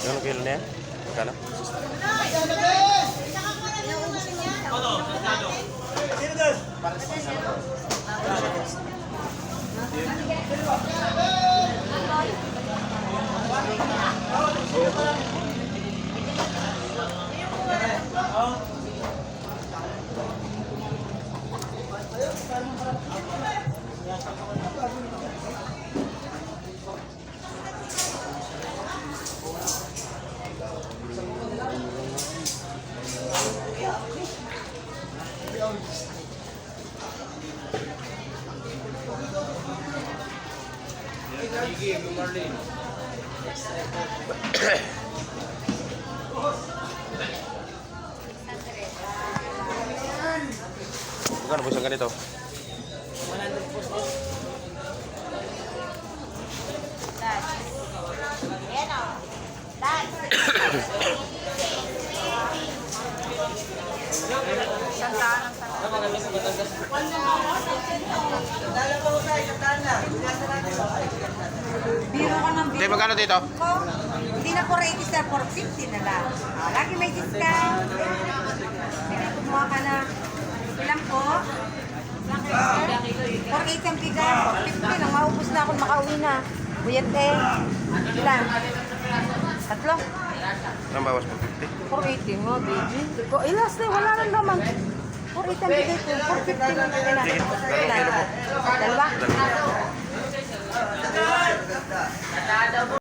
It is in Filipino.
Ano kilo na yan? Magkano? Magkano po isang ganito? 100 po. Biro ka ng Hindi, biro magkano dito? ko. Hindi na 480 sir, 450 na lang. Lagi may discount. Sige, kumuha ka na. Ilang po? 480 ang bigas. 450 lang. Maubos na ako. Makauwi na. Buyat eh. Ilan? Tatlo? Ang bawas po? 480 mo, baby. Ko, ilas na. Wala lang naman. 480 ang bigay ko. 450 lang. Ilan? Sige, dalawang kilo po. Dalawa? Dalawa.